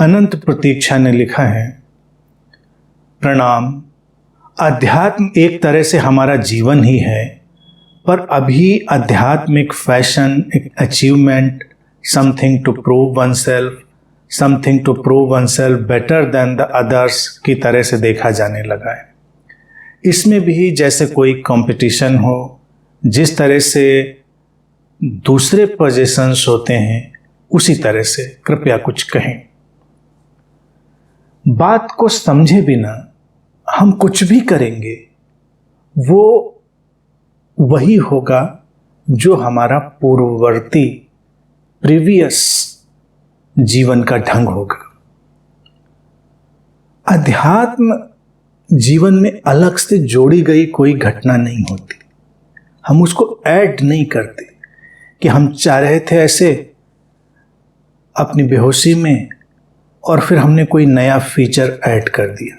अनंत प्रतीक्षा ने लिखा है, प्रणाम। अध्यात्म एक तरह से हमारा जीवन ही है, पर अभी अध्यात्म एक फैशन, एक achievement, something to prove oneself, something to prove oneself better than the others की तरह से देखा जाने लगा है। इसमें भी जैसे कोई कंपटीशन हो, जिस तरह से दूसरे पोजीशंस होते हैं उसी तरह से कृपया कुछ कहें। बात को समझे बिना हम कुछ भी करेंगे वो वही होगा जो हमारा पूर्ववर्ती प्रीवियस जीवन का ढंग होगा। अध्यात्म जीवन में अलग से जोड़ी गई कोई घटना नहीं होती। हम उसको ऐड नहीं करते कि हम चाह रहे थे ऐसे अपनी बेहोशी में और फिर हमने कोई नया फीचर ऐड कर दिया।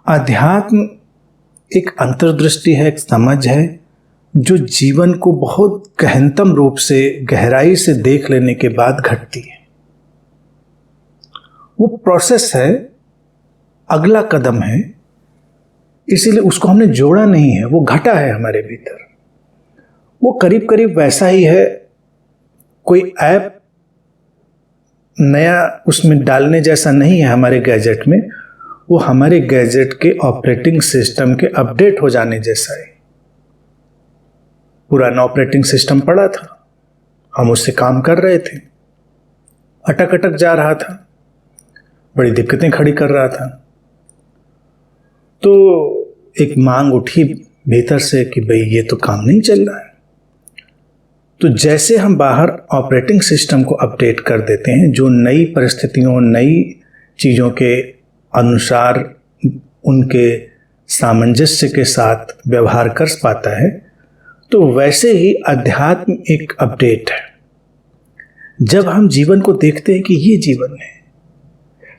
अध्यात्म एक अंतर्दृष्टि है, एक समझ है जो जीवन को बहुत गहनतम रूप से, गहराई से देख लेने के बाद घटती है। वो प्रोसेस है, अगला कदम है, इसीलिए उसको हमने जोड़ा नहीं है, वो घटा है हमारे भीतर। वो करीब करीब वैसा ही है, कोई ऐप नया उसमें डालने जैसा नहीं है हमारे गैजेट में, वो हमारे गैजेट के ऑपरेटिंग सिस्टम के अपडेट हो जाने जैसा है। पुराना ऑपरेटिंग सिस्टम पड़ा था, हम उससे काम कर रहे थे, अटक अटक जा रहा था, बड़ी दिक्कतें खड़ी कर रहा था। तो एक मांग उठी भीतर से कि भाई ये तो काम नहीं चल रहा है। तो जैसे हम बाहर ऑपरेटिंग सिस्टम को अपडेट कर देते हैं, जो नई परिस्थितियों, नई चीज़ों के अनुसार उनके सामंजस्य के साथ व्यवहार कर पाता है, तो वैसे ही अध्यात्म एक अपडेट है। जब हम जीवन को देखते हैं कि ये जीवन है,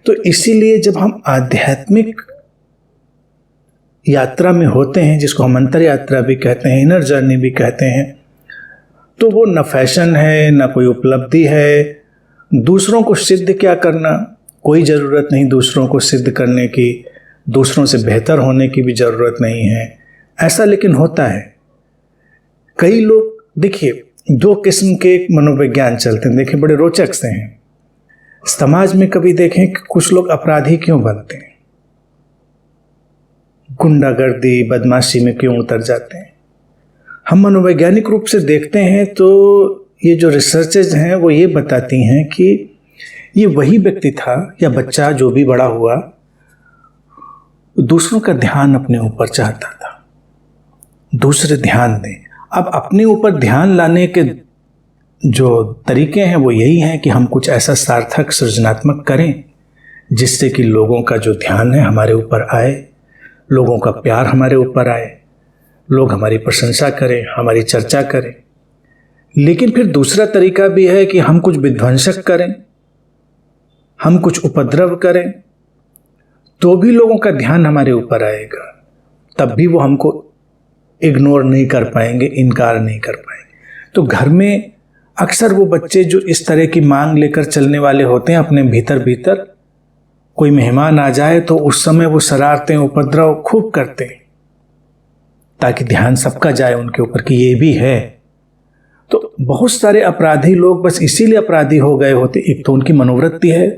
तो इसीलिए जब हम आध्यात्मिक यात्रा में होते हैं, जिसको हम अंतर यात्रा भी कहते हैं, इनर जर्नी भी कहते हैं, तो वो न फैशन है, न कोई उपलब्धि है। दूसरों को सिद्ध क्या करना, कोई ज़रूरत नहीं दूसरों को सिद्ध करने की, दूसरों से बेहतर होने की भी ज़रूरत नहीं है। ऐसा लेकिन होता है। कई लोग, देखिए, दो किस्म के मनोविज्ञान चलते हैं, देखिए बड़े रोचक से हैं। समाज में कभी देखें कि कुछ लोग अपराधी क्यों बनते हैं, गुंडागर्दी, बदमाशी में क्यों उतर जाते हैं। हम मनोवैज्ञानिक रूप से देखते हैं तो ये जो रिसर्चेज हैं वो ये बताती हैं कि ये वही व्यक्ति था या बच्चा जो भी बड़ा हुआ, दूसरों का ध्यान अपने ऊपर चाहता था, दूसरे ध्यान दें। अब अपने ऊपर ध्यान लाने के जो तरीके हैं वो यही हैं कि हम कुछ ऐसा सार्थक, सृजनात्मक करें जिससे कि लोगों का जो ध्यान है हमारे ऊपर आए, लोगों का प्यार हमारे ऊपर आए, लोग हमारी प्रशंसा करें, हमारी चर्चा करें। लेकिन फिर दूसरा तरीका भी है कि हम कुछ विध्वंसक करें, हम कुछ उपद्रव करें, तो भी लोगों का ध्यान हमारे ऊपर आएगा, तब भी वो हमको इग्नोर नहीं कर पाएंगे, इनकार नहीं कर पाएंगे। तो घर में अक्सर वो बच्चे जो इस तरह की मांग लेकर चलने वाले होते हैं, अपने भीतर भीतर कोई मेहमान आ जाए तो उस समय वो शरारतें, उपद्रव खूब करते हैं ताकि ध्यान सबका जाए उनके ऊपर कि ये भी है। तो बहुत सारे अपराधी लोग बस इसीलिए अपराधी हो गए होते, एक तो उनकी मनोवृत्ति है,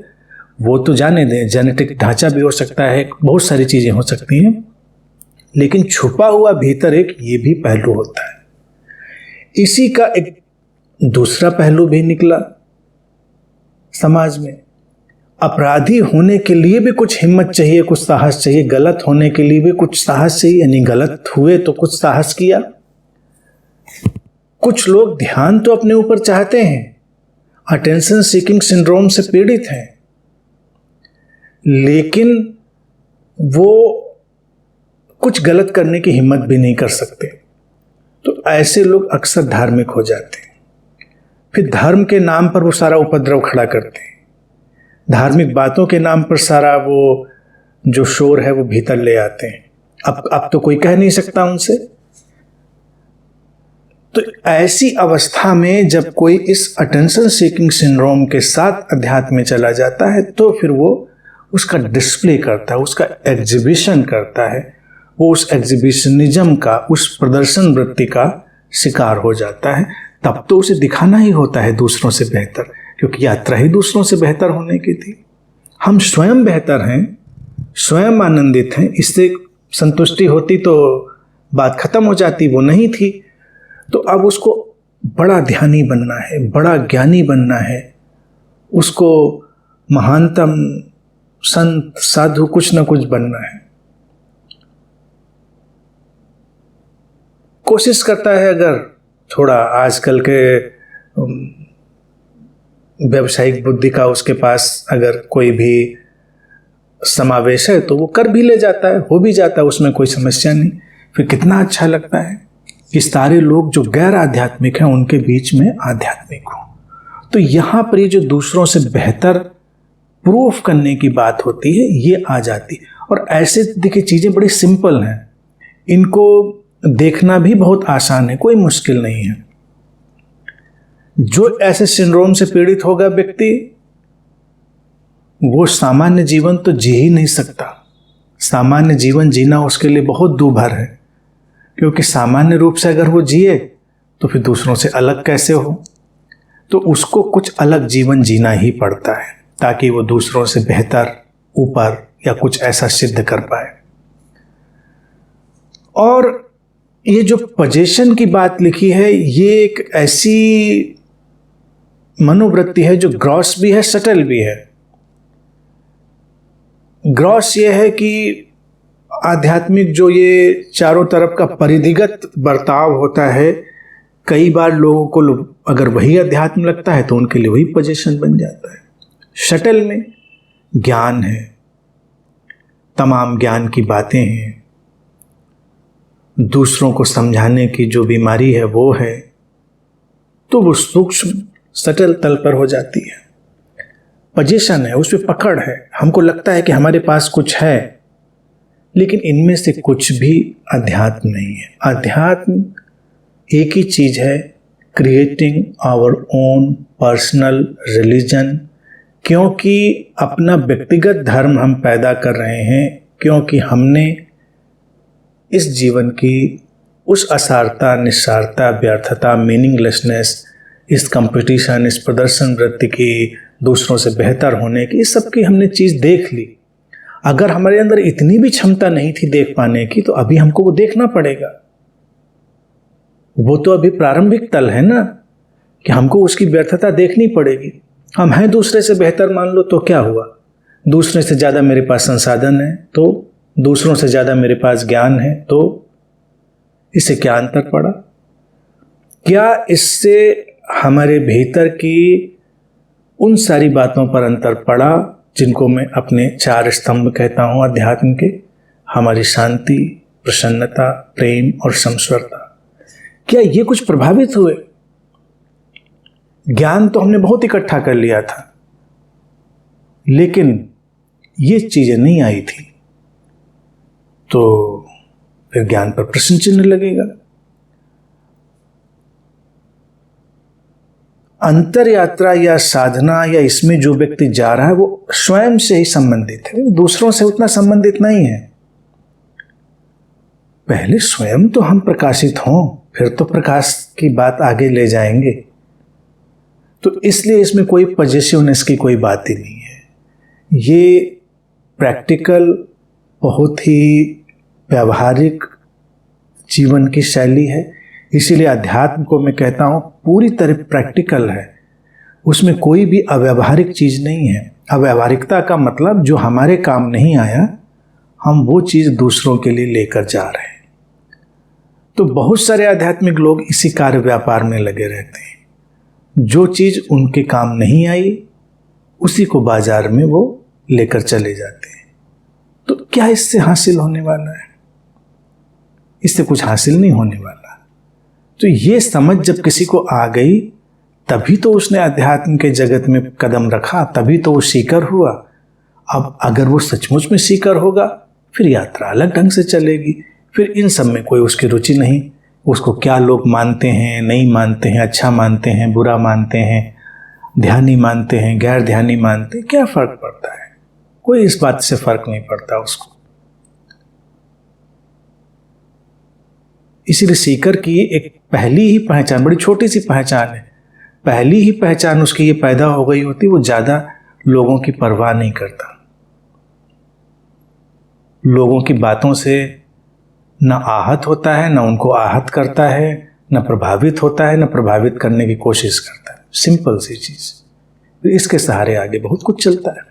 वो तो जाने दें, जेनेटिक ढांचा भी हो सकता है, बहुत सारी चीजें हो सकती हैं, लेकिन छुपा हुआ भीतर एक ये भी पहलू होता है। इसी का एक दूसरा पहलू भी निकला समाज में। अपराधी होने के लिए भी कुछ हिम्मत चाहिए, कुछ साहस चाहिए, गलत होने के लिए भी कुछ साहस चाहिए, यानी गलत हुए तो कुछ साहस किया। कुछ लोग ध्यान तो अपने ऊपर चाहते हैं, अटेंशन सीकिंग सिंड्रोम से पीड़ित हैं, लेकिन वो कुछ गलत करने की हिम्मत भी नहीं कर सकते। तो ऐसे लोग अक्सर धार्मिक हो जाते हैं, फिर धर्म के नाम पर वो सारा उपद्रव खड़ा करते हैं, धार्मिक बातों के नाम पर सारा वो जो शोर है वो भीतर ले आते हैं। अब तो कोई कह नहीं सकता उनसे, तो ऐसी अवस्था में जब कोई इस अटेंशन सीकिंग सिंड्रोम के साथ अध्यात्म में चला जाता है तो फिर वो उसका डिस्प्ले करता है, उसका एग्जीबिशन करता है, वो उस एग्जीबिशनिज्म का, उस प्रदर्शन वृत्ति का शिकार हो जाता है। तब तो उसे दिखाना ही होता है दूसरों से बेहतर, क्योंकि यात्रा ही दूसरों से बेहतर होने की थी। हम स्वयं बेहतर हैं, स्वयं आनंदित हैं, इससे संतुष्टि होती तो बात खत्म हो जाती, वो नहीं थी। तो अब उसको बड़ा ध्यानी बनना है, बड़ा ज्ञानी बनना है, उसको महानतम संत साधु कुछ ना कुछ बनना है। कोशिश करता है, अगर थोड़ा आजकल के व्यावसायिक बुद्धि का उसके पास अगर कोई भी समावेश है तो वो कर भी ले जाता है, हो भी जाता है, उसमें कोई समस्या नहीं। फिर कितना अच्छा लगता है कि सारे लोग जो गैर आध्यात्मिक हैं उनके बीच में आध्यात्मिक हो। तो यहाँ पर ये जो दूसरों से बेहतर प्रूफ करने की बात होती है ये आ जाती है। और ऐसे देखिए चीज़ें बड़ी सिंपल हैं, इनको देखना भी बहुत आसान है, कोई मुश्किल नहीं है। जो ऐसे सिंड्रोम से पीड़ित होगा व्यक्ति, वो सामान्य जीवन तो जी ही नहीं सकता। सामान्य जीवन जीना उसके लिए बहुत दूभर है, क्योंकि सामान्य रूप से अगर वो जिए तो फिर दूसरों से अलग कैसे हो। तो उसको कुछ अलग जीवन जीना ही पड़ता है ताकि वो दूसरों से बेहतर, ऊपर या कुछ ऐसा सिद्ध कर पाए। और ये जो पोजीशन की बात लिखी है, ये एक ऐसी मनोवृत्ति है जो ग्रॉस भी है, सटल भी है। ग्रॉस ये है कि आध्यात्मिक जो ये चारों तरफ का परिधिगत बर्ताव होता है, कई बार लोगों को अगर वही अध्यात्म लगता है तो उनके लिए वही पोजीशन बन जाता है। शटल में ज्ञान है, तमाम ज्ञान की बातें हैं, दूसरों को समझाने की जो बीमारी है वो है, तो वो सूक्ष्म सटल तल पर हो जाती है। पोजीशन है, उसमें पकड़ है, हमको लगता है कि हमारे पास कुछ है, लेकिन इनमें से कुछ भी अध्यात्म नहीं है। अध्यात्म एक ही चीज है, creating our own personal religion. क्योंकि अपना व्यक्तिगत धर्म हम पैदा कर रहे हैं, क्योंकि हमने इस जीवन की उस असारता, निस्सारता, व्यर्थता, मीनिंगलेसनेस, इस कंपटीशन, इस प्रदर्शन वृत्ति की, दूसरों से बेहतर होने की, इस सब की हमने चीज़ देख ली। अगर हमारे अंदर इतनी भी क्षमता नहीं थी देख पाने की तो अभी हमको वो देखना पड़ेगा। वो तो अभी प्रारंभिक तल है ना, कि हमको उसकी व्यर्थता देखनी पड़ेगी। हम हैं दूसरे से बेहतर मान लो तो क्या हुआ, दूसरे से ज़्यादा मेरे पास संसाधन है, तो दूसरों से ज़्यादा मेरे पास ज्ञान है, तो इससे क्या अंतर पड़ा? क्या इससे हमारे भीतर की उन सारी बातों पर अंतर पड़ा जिनको मैं अपने 4 स्तंभ कहता हूँ अध्यात्म के? हमारी शांति, प्रसन्नता, प्रेम और समस्वरता, क्या ये कुछ प्रभावित हुए? ज्ञान तो हमने बहुत इकट्ठा कर लिया था, लेकिन ये चीजें नहीं आई थी, तो फिर ज्ञान पर प्रश्न चिन्ह लगेगा। अंतर यात्रा या साधना या इसमें जो व्यक्ति जा रहा है वो स्वयं से ही संबंधित है, दूसरों से उतना संबंधित नहीं है। पहले स्वयं तो हम प्रकाशित हों, फिर तो प्रकाश की बात आगे ले जाएंगे। तो इसलिए इसमें कोई पॉजिटिवनेस की कोई बात ही नहीं है। ये प्रैक्टिकल, बहुत ही व्यावहारिक जीवन की शैली है। इसीलिए अध्यात्म को मैं कहता हूँ पूरी तरह प्रैक्टिकल है, उसमें कोई भी अव्यावहारिक चीज़ नहीं है। अव्यावहारिकता का मतलब जो हमारे काम नहीं आया, हम वो चीज़ दूसरों के लिए लेकर जा रहे हैं। तो बहुत सारे आध्यात्मिक लोग इसी कार्य व्यापार में लगे रहते हैं। जो चीज़ उनके काम नहीं आई उसी को बाजार में वो लेकर चले जाते हैं। तो क्या इससे हासिल होने वाला है? इससे कुछ हासिल नहीं होने वाला। तो ये समझ जब किसी को आ गई तभी तो उसने अध्यात्म के जगत में कदम रखा, तभी तो वो सीकर हुआ। अब अगर वो सचमुच में सीकर होगा फिर यात्रा अलग ढंग से चलेगी, फिर इन सब में कोई उसकी रुचि नहीं, उसको क्या लोग मानते हैं, नहीं मानते हैं, अच्छा मानते हैं, बुरा मानते हैं, ध्यानी मानते हैं, गैर ध्यानी मानते हैं, क्या फर्क पड़ता है? कोई इस बात से फर्क नहीं पड़ता उसको। इसीलिए सीकर की एक पहली ही पहचान, बड़ी छोटी सी पहचान है, पहली ही पहचान उसकी ये पैदा हो गई होती, वो ज्यादा लोगों की परवाह नहीं करता, लोगों की बातों से न आहत होता है, न उनको आहत करता है, न प्रभावित होता है, न प्रभावित करने की कोशिश करता है। सिंपल सी चीज, इसके सहारे आगे बहुत कुछ चलता है।